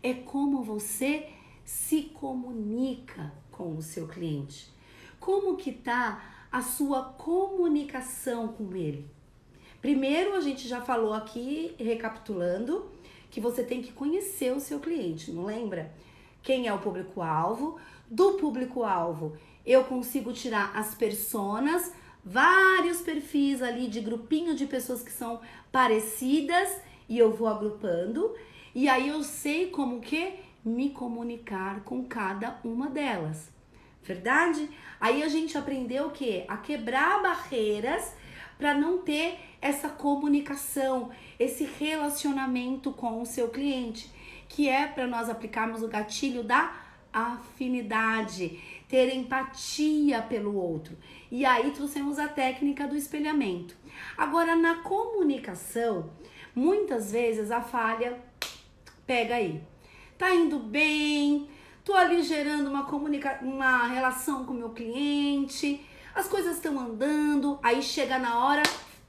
é como você se comunica com o seu cliente. Como que tá a sua comunicação com ele? Primeiro, a gente já falou aqui, recapitulando, que você tem que conhecer o seu cliente, não lembra? Quem é o público-alvo? Do público-alvo, eu consigo tirar as personas, vários perfis ali de grupinho de pessoas que são parecidas e eu vou agrupando. E aí eu sei como que me comunicar com cada uma delas. Verdade? Aí a gente aprendeu o quê? A quebrar barreiras para não ter essa comunicação, esse relacionamento com o seu cliente, que é para nós aplicarmos o gatilho da afinidade, ter empatia pelo outro. E aí trouxemos a técnica do espelhamento. Agora, na comunicação, muitas vezes a falha pega aí. Tá indo bem, tô ali gerando uma relação com o meu cliente, as coisas estão andando, aí chega na hora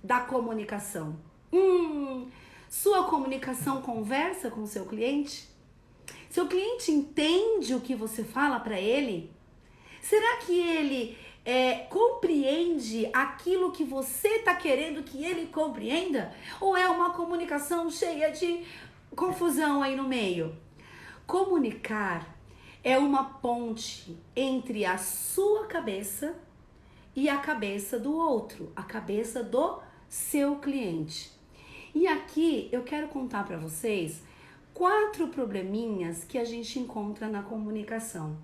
da comunicação. Sua comunicação conversa com o seu cliente? Seu cliente entende o que você fala para ele? Será que ele compreende aquilo que você está querendo que ele compreenda? Ou é uma comunicação cheia de confusão aí no meio? Comunicar é uma ponte entre a sua cabeça e a cabeça do outro, a cabeça do seu cliente. E aqui eu quero contar para vocês 4 probleminhas que a gente encontra na comunicação.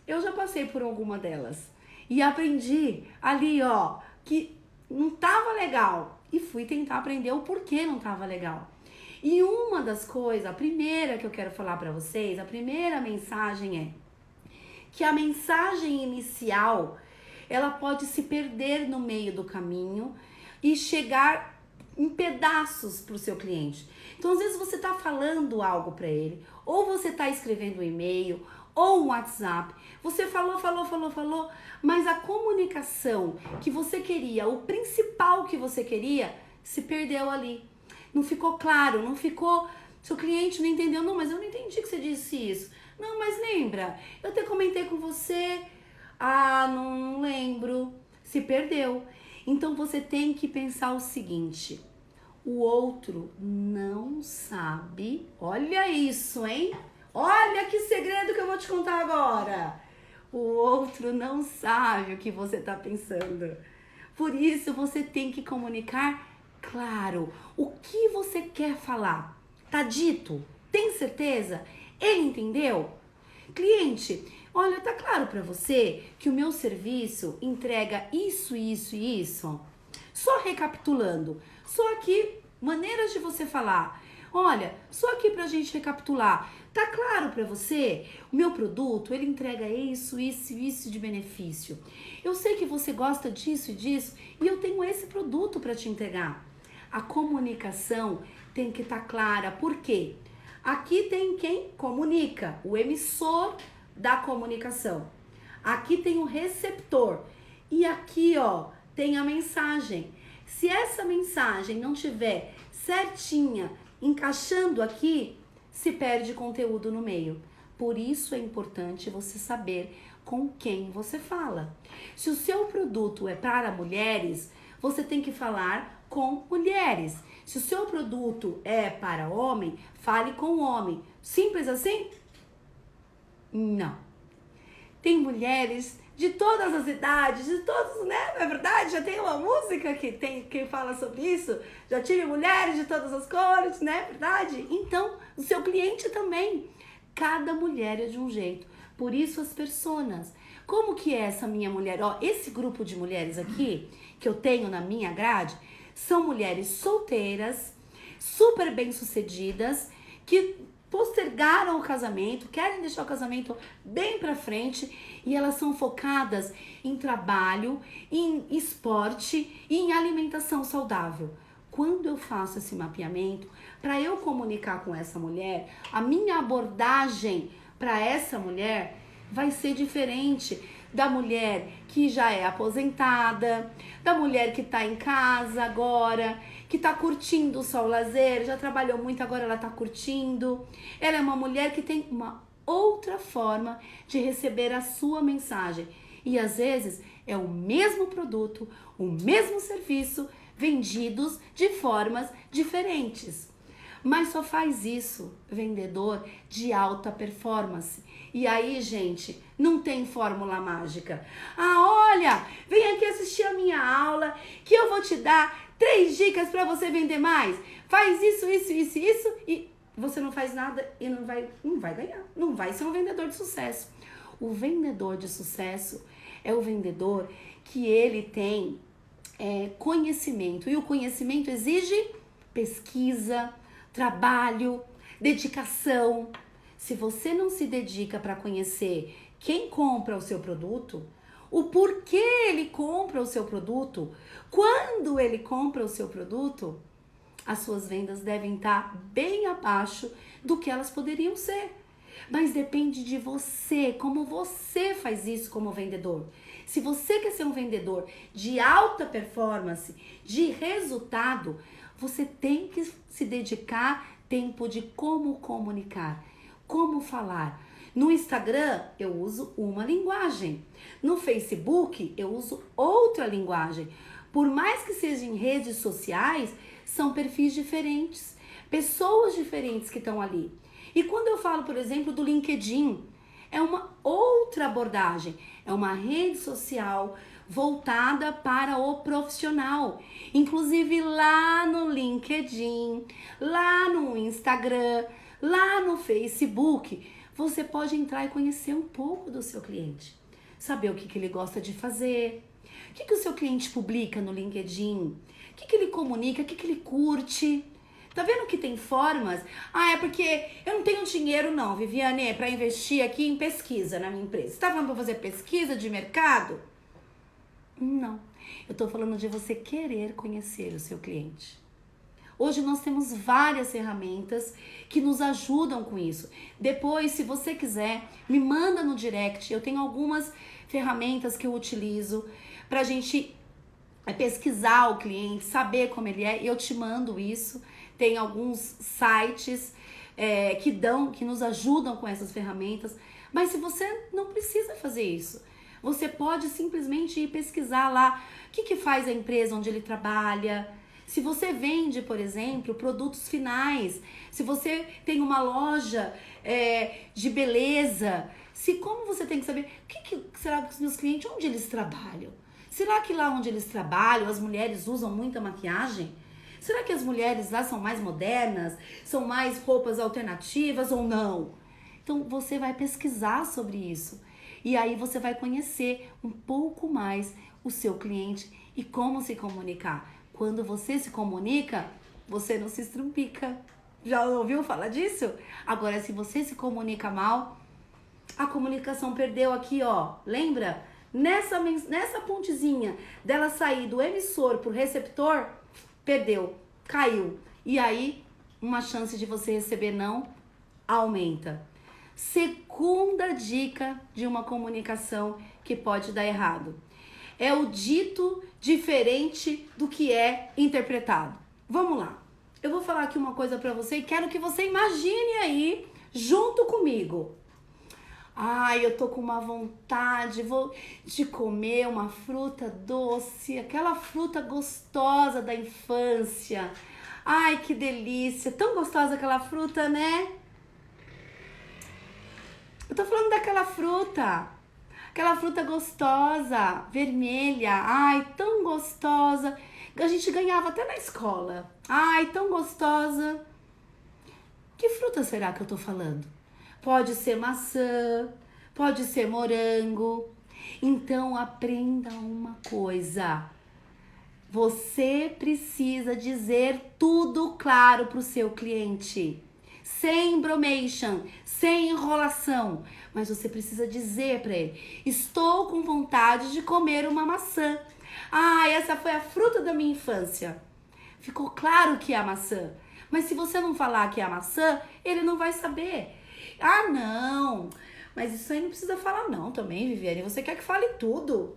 Eu já passei por alguma delas e aprendi ali, ó, que não tava legal e fui tentar aprender o porquê não tava legal. E uma das coisas, a primeira que eu quero falar para vocês, a primeira mensagem é que a mensagem inicial, ela pode se perder no meio do caminho e chegar em pedaços para o seu cliente. Então, às vezes você está falando algo para ele, ou você está escrevendo um e-mail, ou um WhatsApp. Você falou, mas a comunicação que você queria, o principal que você queria, se perdeu ali. Não ficou claro, não ficou... Seu cliente não entendeu. Não, mas eu não entendi que você disse isso. Não, mas lembra, eu até comentei com você. Ah, não lembro. Se perdeu. Então você tem que pensar o seguinte: o outro não sabe. Olha isso, hein? Olha que segredo que eu vou te contar agora. O outro não sabe o que você está pensando. Por isso você tem que comunicar claro o que você quer falar. Tá dito? Tem certeza? Ele entendeu? Cliente, olha, tá claro para você que o meu serviço entrega isso, isso e isso? Só recapitulando, só aqui maneiras de você falar. Olha, só aqui pra gente recapitular. Tá claro para você? O meu produto, ele entrega isso, isso e isso de benefício. Eu sei que você gosta disso e disso e eu tenho esse produto para te entregar. A comunicação tem que estar clara. Por quê? Aqui tem quem comunica, o emissor da comunicação. Aqui tem o receptor. E aqui, ó, tem a mensagem. Se essa mensagem não tiver certinha, encaixando aqui, se perde conteúdo no meio. Por isso é importante você saber com quem você fala. Se o seu produto é para mulheres, você tem que falar com mulheres. Se o seu produto é para homem, fale com homem. Simples assim? Não. Tem mulheres de todas as idades, de todos, né? Não é verdade? Já tem uma música que fala sobre isso. Já tive mulheres de todas as cores, né? Verdade? Então, o seu cliente também. Cada mulher é de um jeito. Por isso as personas. Como que é essa minha mulher? Ó, esse grupo de mulheres aqui, que eu tenho na minha grade, são mulheres solteiras, super bem-sucedidas, que postergaram o casamento, querem deixar o casamento bem pra frente e elas são focadas em trabalho, em esporte e em alimentação saudável. Quando eu faço esse mapeamento, para eu comunicar com essa mulher, a minha abordagem para essa mulher vai ser diferente da mulher que já é aposentada, da mulher que está em casa agora, que está curtindo só o lazer, já trabalhou muito, agora ela está curtindo. Ela é uma mulher que tem uma outra forma de receber a sua mensagem. E às vezes é o mesmo produto, o mesmo serviço, vendidos de formas diferentes. Mas só faz isso vendedor de alta performance. E aí, gente, não tem fórmula mágica. Ah, olha, vem aqui assistir a minha aula que eu vou te dar 3 dicas para você vender mais. Faz isso e você não faz nada e não vai ganhar. Não vai ser um vendedor de sucesso. O vendedor de sucesso é o vendedor que ele tem conhecimento. E o conhecimento exige pesquisa, trabalho, dedicação. Se você não se dedica para conhecer quem compra o seu produto, o porquê ele compra o seu produto, quando ele compra o seu produto, as suas vendas devem estar bem abaixo do que elas poderiam ser. Mas depende de você, como você faz isso como vendedor. Se você quer ser um vendedor de alta performance, de resultado, você tem que se dedicar tempo de como comunicar, como falar. No Instagram, eu uso uma linguagem. No Facebook, eu uso outra linguagem. Por mais que sejam em redes sociais, são perfis diferentes, pessoas diferentes que estão ali. E quando eu falo, por exemplo, do LinkedIn, é uma outra abordagem. É uma rede social voltada para o profissional. Inclusive lá no LinkedIn, lá no Instagram, lá no Facebook, você pode entrar e conhecer um pouco do seu cliente. Saber o que ele gosta de fazer, o que o seu cliente publica no LinkedIn, o que ele comunica, o que ele curte. Tá vendo que tem formas? Ah, é porque eu não tenho dinheiro não, Viviane, para investir aqui em pesquisa na minha empresa. Você tá falando para fazer pesquisa de mercado? Não. Eu tô falando de você querer conhecer o seu cliente. Hoje nós temos várias ferramentas que nos ajudam com isso. Depois, se você quiser, me manda no direct. Eu tenho algumas ferramentas que eu utilizo pra gente pesquisar o cliente, saber como ele é. Eu te mando isso. Tem alguns sites que nos ajudam com essas ferramentas. Mas se você não precisa fazer isso, você pode simplesmente ir pesquisar lá o que faz a empresa onde ele trabalha. Se você vende, por exemplo, produtos finais, se você tem uma loja de beleza, como você tem que saber o que será que os meus clientes, onde eles trabalham? Será que lá onde eles trabalham as mulheres usam muita maquiagem? Será que as mulheres lá são mais modernas? São mais roupas alternativas ou não? Então você vai pesquisar sobre isso. E aí você vai conhecer um pouco mais o seu cliente e como se comunicar. Quando você se comunica, você não se estrumpica. Já ouviu falar disso? Agora, se você se comunica mal, a comunicação perdeu aqui, ó. Lembra? Nessa pontezinha dela sair do emissor pro receptor, perdeu, caiu. E aí, uma chance de você receber não aumenta. Segunda dica de uma comunicação que pode dar errado. É o dito diferente do que é interpretado. Vamos lá. Eu vou falar aqui uma coisa pra você e quero que você imagine aí junto comigo. Ai, eu tô com uma vontade de comer uma fruta doce, aquela fruta gostosa da infância. Ai, que delícia, tão gostosa aquela fruta, né? Eu tô falando daquela fruta. Aquela fruta gostosa, vermelha, ai, tão gostosa. A gente ganhava até na escola. Ai, tão gostosa. Que fruta será que eu tô falando? Pode ser maçã, pode ser morango. Então aprenda uma coisa. Você precisa dizer tudo claro pro seu cliente. sem bromation, sem enrolação. Mas você precisa dizer para ele: estou com vontade de comer uma maçã. Ah, essa foi a fruta da minha infância. Ficou claro que é a maçã. Mas se você não falar que é a maçã, ele não vai saber. Ah, não. Mas isso aí não precisa falar não também, Viviane. Você quer que fale tudo?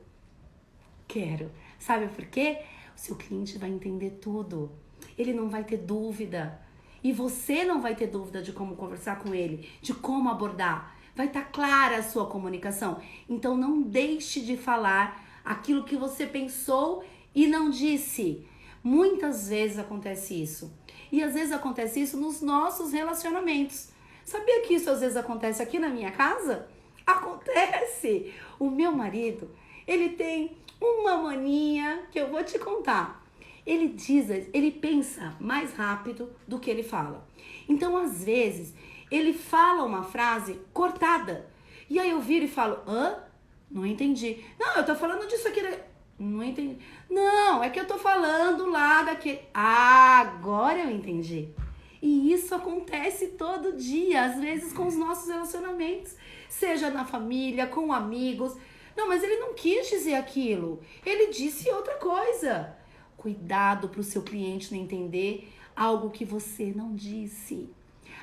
Quero. Sabe por quê? O seu cliente vai entender tudo. Ele não vai ter dúvida. E você não vai ter dúvida de como conversar com ele, de como abordar. Vai estar clara a sua comunicação. Então não deixe de falar aquilo que você pensou e não disse. Muitas vezes acontece isso. E às vezes acontece isso nos nossos relacionamentos. Sabia que isso às vezes acontece aqui na minha casa? Acontece! O meu marido, ele tem uma mania que eu vou te contar. Ele pensa mais rápido do que ele fala. Então, às vezes, ele fala uma frase cortada. E aí eu viro e falo: hã? Não entendi. Não, eu tô falando disso aqui. Não entendi. Não, é que eu tô falando lá daquele. Ah, agora eu entendi. E isso acontece todo dia, às vezes com os nossos relacionamentos, seja na família, com amigos. Não, mas ele não quis dizer aquilo, ele disse outra coisa. Cuidado para o seu cliente não entender algo que você não disse,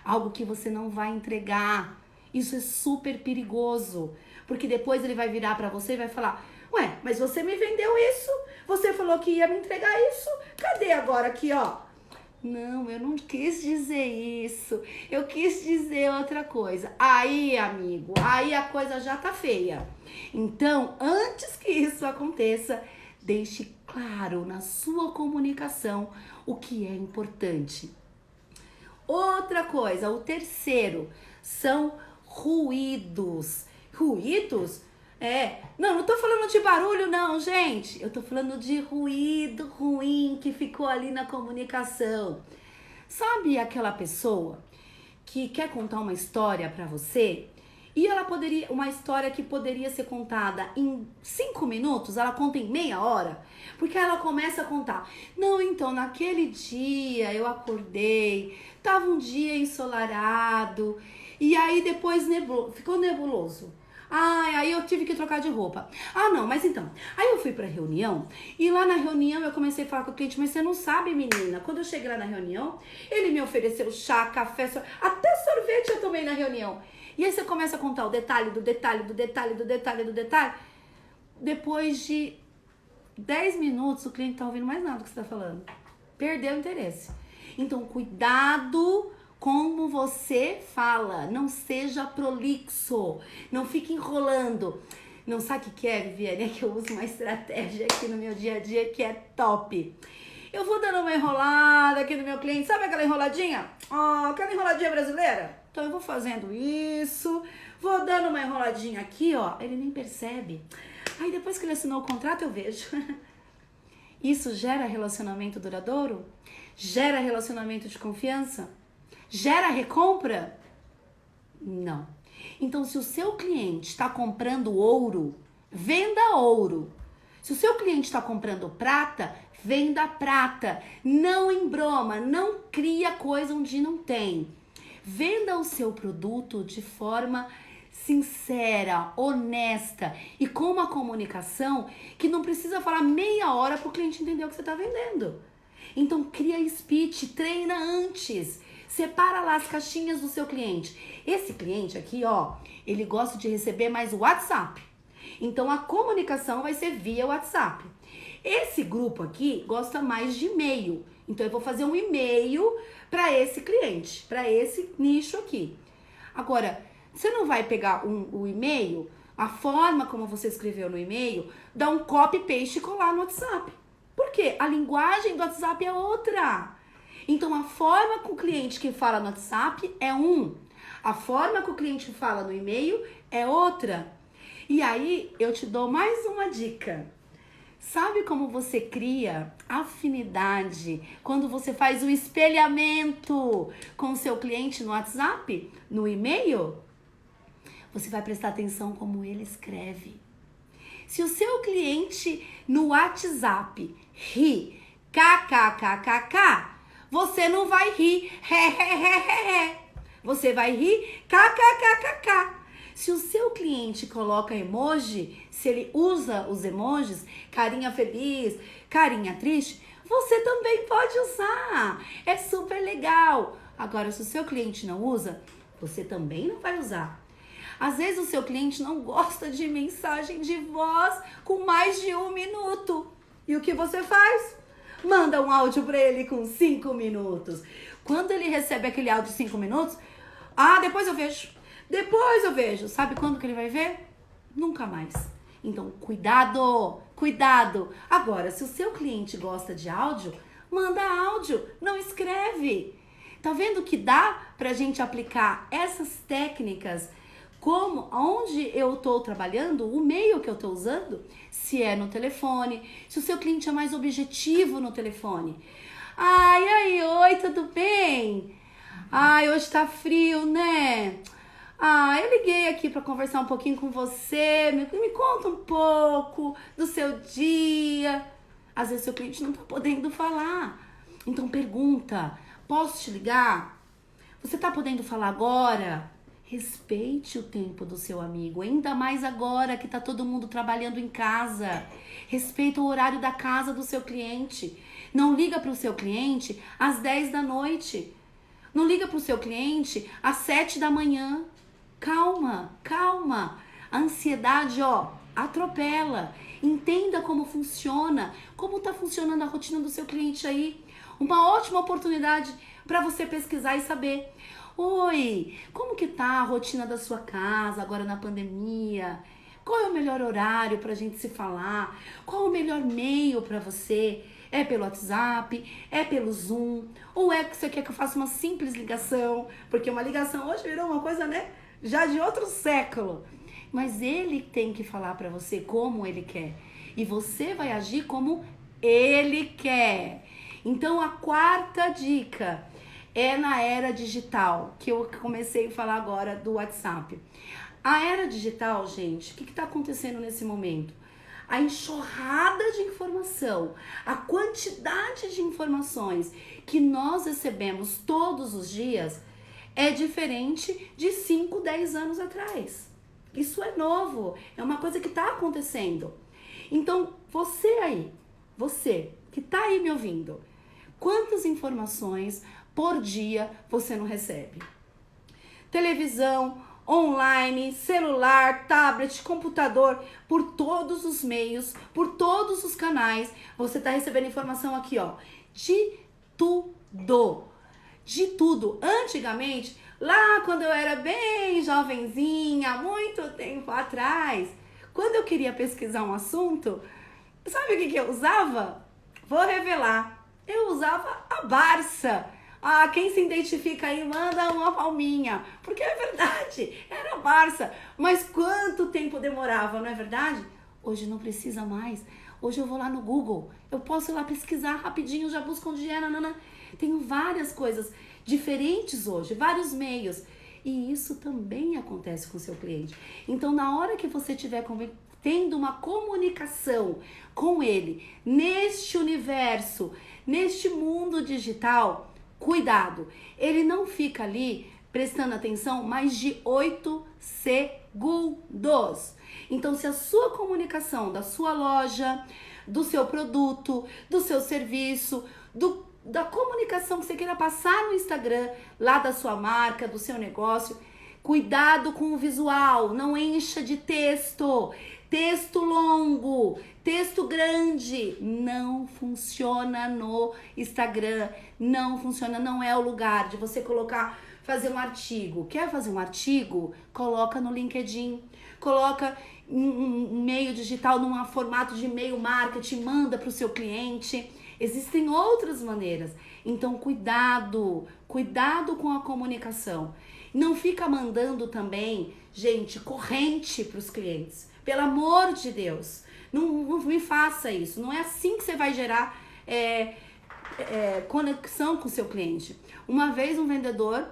algo que você não vai entregar. Isso é super perigoso, porque depois ele vai virar para você e vai falar: ué, mas você me vendeu isso, você falou que ia me entregar isso, cadê agora aqui, ó? Não, eu não quis dizer isso. Eu quis dizer outra coisa. Aí, amigo, aí a coisa já tá feia. Então, antes que isso aconteça, deixe claro na sua comunicação o que é importante. Outra coisa, o terceiro, são ruídos. Ruídos? Não tô falando de barulho não, gente. Eu tô falando de ruído ruim que ficou ali na comunicação. Sabe aquela pessoa que quer contar uma história pra você e uma história que poderia ser contada em 5 minutos, ela conta em meia hora? Porque ela começa a contar: não, então, naquele dia eu acordei, tava um dia ensolarado e aí depois ficou nebuloso. Aí eu tive que trocar de roupa. Ah, não, mas então, aí eu fui pra reunião e lá na reunião eu comecei a falar com o cliente: mas você não sabe, menina, quando eu cheguei lá na reunião, ele me ofereceu chá, café, até sorvete eu tomei na reunião. E aí você começa a contar o detalhe do detalhe, do detalhe, do detalhe, do detalhe. Depois de 10 minutos, o cliente não tá ouvindo mais nada do que você tá falando. Perdeu o interesse. Então, cuidado como você fala, não seja prolixo, não fique enrolando. Não sabe o que é, Viviane? É que eu uso uma estratégia aqui no meu dia a dia que é top. Eu vou dando uma enrolada aqui no meu cliente, sabe aquela enroladinha? Aquela enroladinha brasileira? Então eu vou fazendo isso, vou dando uma enroladinha aqui, ó, ele nem percebe. Aí depois que ele assinou o contrato eu vejo. Isso gera relacionamento duradouro? Gera relacionamento de confiança? Gera recompra? Não. Então, se o seu cliente está comprando ouro, venda ouro. Se o seu cliente está comprando prata, venda prata. Não embroma, não cria coisa onde não tem. Venda o seu produto de forma sincera, honesta e com uma comunicação que não precisa falar meia hora para o cliente entender o que você está vendendo. Então, cria speech, treina antes. Separa lá as caixinhas do seu cliente. Esse cliente aqui, ó, ele gosta de receber mais o WhatsApp. Então, a comunicação vai ser via WhatsApp. Esse grupo aqui gosta mais de e-mail. Então, eu vou fazer um e-mail para esse cliente, para esse nicho aqui. Agora, você não vai pegar o e-mail, a forma como você escreveu no e-mail, dar um copy-paste e colar no WhatsApp. Por quê? A linguagem do WhatsApp é outra. Então, a forma que o cliente que fala no WhatsApp é a forma que o cliente fala no e-mail é outra. E aí, eu te dou mais uma dica. Sabe como você cria afinidade quando você faz o espelhamento com o seu cliente no WhatsApp, no e-mail? Você vai prestar atenção como ele escreve. Se o seu cliente no WhatsApp ri kkkk, você não vai rir. Você vai rir, kkkk. Se o seu cliente coloca emoji, se ele usa os emojis, carinha feliz, carinha triste, você também pode usar. É super legal. Agora, se o seu cliente não usa, você também não vai usar. Às vezes o seu cliente não gosta de mensagem de voz com mais de 1 minuto. E o que você faz? Manda um áudio para ele com 5 minutos. Quando ele recebe aquele áudio de 5 minutos, depois eu vejo. Depois eu vejo. Sabe quando que ele vai ver? Nunca mais. Então, cuidado, cuidado. Agora, se o seu cliente gosta de áudio, manda áudio, não escreve. Tá vendo que dá pra gente aplicar essas técnicas como onde eu tô trabalhando, o meio que eu tô usando, se é no telefone, se o seu cliente é mais objetivo no telefone. E aí, oi, tudo bem? Hoje tá frio, né? Eu liguei aqui para conversar um pouquinho com você, me conta um pouco do seu dia. Às vezes seu cliente não tá podendo falar. Então pergunta, posso te ligar? Você tá podendo falar agora? Respeite o tempo do seu amigo, ainda mais agora que tá todo mundo trabalhando em casa. Respeita o horário da casa do seu cliente. Não liga para o seu cliente às 10 da noite. Não liga para o seu cliente às 7 da manhã. Calma, calma. A ansiedade, atropela. Entenda como funciona, como está funcionando a rotina do seu cliente aí. Uma ótima oportunidade para você pesquisar e saber. Oi, como que tá a rotina da sua casa agora na pandemia? Qual é o melhor horário para a gente se falar? Qual é o melhor meio para você? É pelo WhatsApp? É pelo Zoom? Ou é que você quer que eu faça uma simples ligação? Porque uma ligação hoje virou uma coisa, né? Já de outro século. Mas ele tem que falar para você como ele quer. E você vai agir como ele quer. Então, a quarta dica é na era digital, que eu comecei a falar agora do WhatsApp. A era digital, gente, o que está acontecendo nesse momento? A enxurrada de informação, a quantidade de informações que nós recebemos todos os dias é diferente de 5, 10 anos atrás. Isso é novo, é uma coisa que está acontecendo. Então, você que está aí me ouvindo, quantas informações por dia você não recebe? Televisão, online, celular, tablet, computador, por todos os meios, por todos os canais, você está recebendo informação aqui, de tudo. De tudo. Antigamente, lá quando eu era bem jovenzinha, muito tempo atrás, quando eu queria pesquisar um assunto, sabe o que eu usava? Vou revelar. Eu usava a Barça. Quem se identifica aí, manda uma palminha. Porque é verdade, era a Barça. Mas quanto tempo demorava, não é verdade? Hoje não precisa mais. Hoje eu vou lá no Google. Eu posso ir lá pesquisar rapidinho, já busco onde é, nanana. Tenho várias coisas diferentes hoje, vários meios. E isso também acontece com o seu cliente. Então, na hora que você estiver tendo uma comunicação com ele, neste universo, neste mundo digital, cuidado. Ele não fica ali prestando atenção mais de 8 segundos. Então, se a sua comunicação da sua loja, do seu produto, do seu serviço, da comunicação que você queira passar no Instagram, lá da sua marca, do seu negócio, cuidado com o visual, não encha de texto. Texto longo, texto grande, não funciona no Instagram, não funciona, não é o lugar de você fazer um artigo. Quer fazer um artigo? Coloca no LinkedIn, coloca um meio digital, num formato de e-mail marketing, manda para o seu cliente. Existem outras maneiras. Então, cuidado com a comunicação. Não fica mandando também, gente, corrente para os clientes. Pelo amor de Deus, não me faça isso. Não é assim que você vai gerar conexão com o seu cliente. Uma vez um vendedor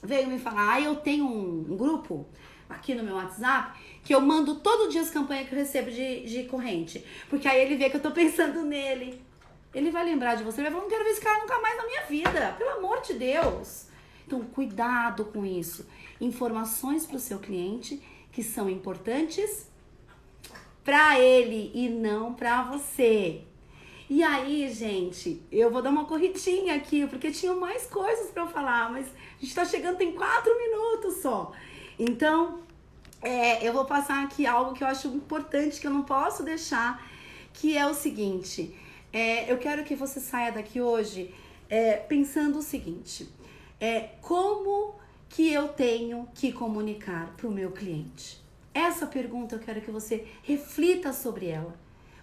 veio me falar, eu tenho um grupo aqui no meu WhatsApp que eu mando todo dia as campanhas que eu recebo de corrente. Porque aí ele vê que eu tô pensando nele. Ele vai lembrar de você, ele vai falar, não quero ver esse cara nunca mais na minha vida. Pelo amor de Deus. Então, cuidado com isso. Informações para o seu cliente que são importantes para ele e não para você. E aí, gente, eu vou dar uma corridinha aqui, porque tinha mais coisas para eu falar, mas a gente tá chegando, tem 4 minutos só. Então, eu vou passar aqui algo que eu acho importante, que eu não posso deixar, que é o seguinte. Eu quero que você saia daqui hoje pensando o seguinte. Como que eu tenho que comunicar para o meu cliente? Essa pergunta eu quero que você reflita sobre ela.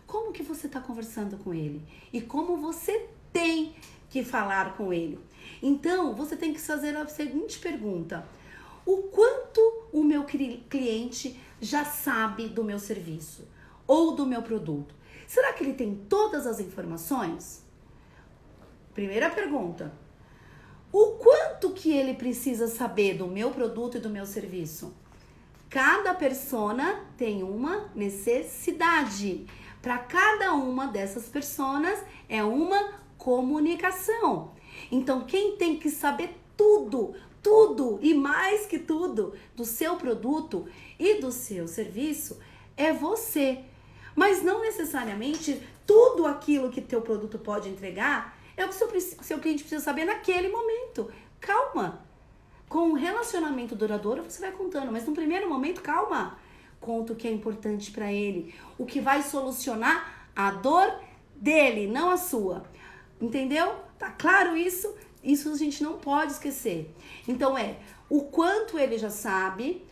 Como que você está conversando com ele? E como você tem que falar com ele? Então, você tem que fazer a seguinte pergunta. O quanto o meu cliente já sabe do meu serviço ou do meu produto? Será que ele tem todas as informações? Primeira pergunta. O quanto que ele precisa saber do meu produto e do meu serviço? Cada persona tem uma necessidade. Para cada uma dessas personas é uma comunicação. Então, quem tem que saber tudo e mais que tudo do seu produto e do seu serviço é você. Mas não necessariamente tudo aquilo que teu produto pode entregar é o que seu cliente precisa saber naquele momento. Calma. Com um relacionamento duradouro você vai contando, mas no primeiro momento, calma. Conta o que é importante para ele, o que vai solucionar a dor dele, não a sua. Entendeu? Tá claro isso? Isso a gente não pode esquecer. Então o quanto ele já sabe,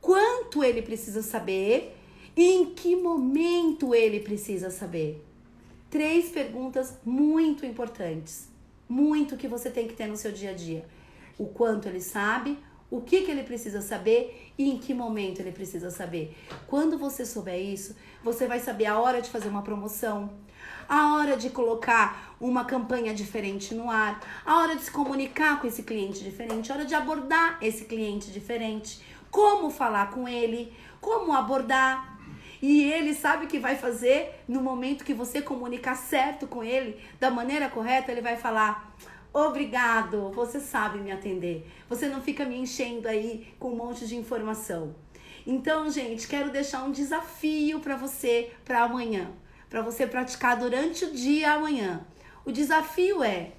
quanto ele precisa saber e em que momento ele precisa saber. 3 perguntas muito importantes, muito que você tem que ter no seu dia a dia. O quanto ele sabe, o que ele precisa saber e em que momento ele precisa saber. Quando você souber isso, você vai saber a hora de fazer uma promoção, a hora de colocar uma campanha diferente no ar, a hora de se comunicar com esse cliente diferente, a hora de abordar esse cliente diferente, como falar com ele, como abordar. E ele sabe o que vai fazer no momento que você comunicar certo com ele, da maneira correta, ele vai falar: obrigado, você sabe me atender. Você não fica me enchendo aí com um monte de informação. Então, gente, quero deixar um desafio para você para amanhã, para você praticar durante o dia amanhã. O desafio é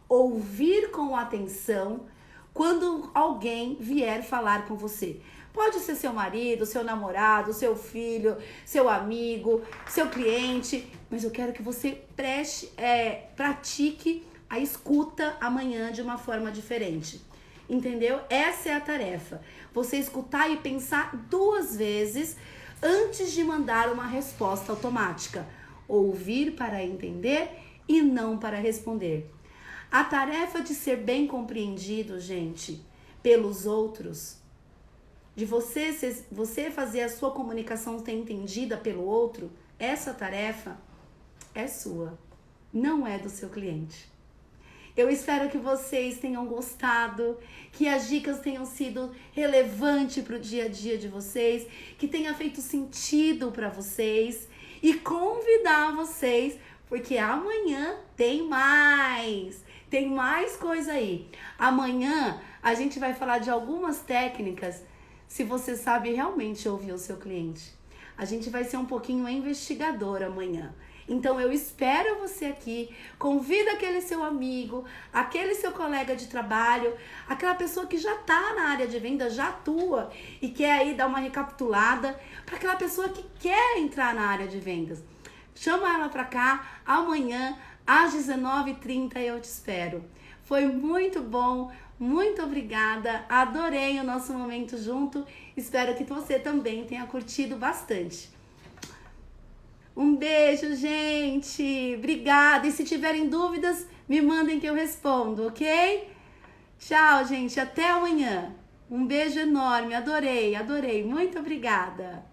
ouvir com atenção quando alguém vier falar com você. Pode ser seu marido, seu namorado, seu filho, seu amigo, seu cliente, mas eu quero que você pratique a escuta amanhã de uma forma diferente. Entendeu? Essa é a tarefa. Você escutar e pensar 2 vezes antes de mandar uma resposta automática. Ouvir para entender e não para responder. A tarefa de ser bem compreendido, gente, pelos outros, de você fazer a sua comunicação ser entendida pelo outro, essa tarefa é sua, não é do seu cliente. Eu espero que vocês tenham gostado, que as dicas tenham sido relevantes para o dia a dia de vocês, que tenha feito sentido para vocês e convidar vocês, porque amanhã tem mais coisa aí. Amanhã a gente vai falar de algumas técnicas, se você sabe realmente ouvir o seu cliente. A gente vai ser um pouquinho investigador amanhã. Então eu espero você aqui, convida aquele seu amigo, aquele seu colega de trabalho, aquela pessoa que já está na área de venda, já atua e quer aí dar uma recapitulada, para aquela pessoa que quer entrar na área de vendas. Chama ela para cá, amanhã às 19h30 eu te espero. Foi muito bom, muito obrigada, adorei o nosso momento junto, espero que você também tenha curtido bastante. Um beijo, gente. Obrigada. E se tiverem dúvidas, me mandem que eu respondo, ok? Tchau, gente. Até amanhã. Um beijo enorme. Adorei. Muito obrigada.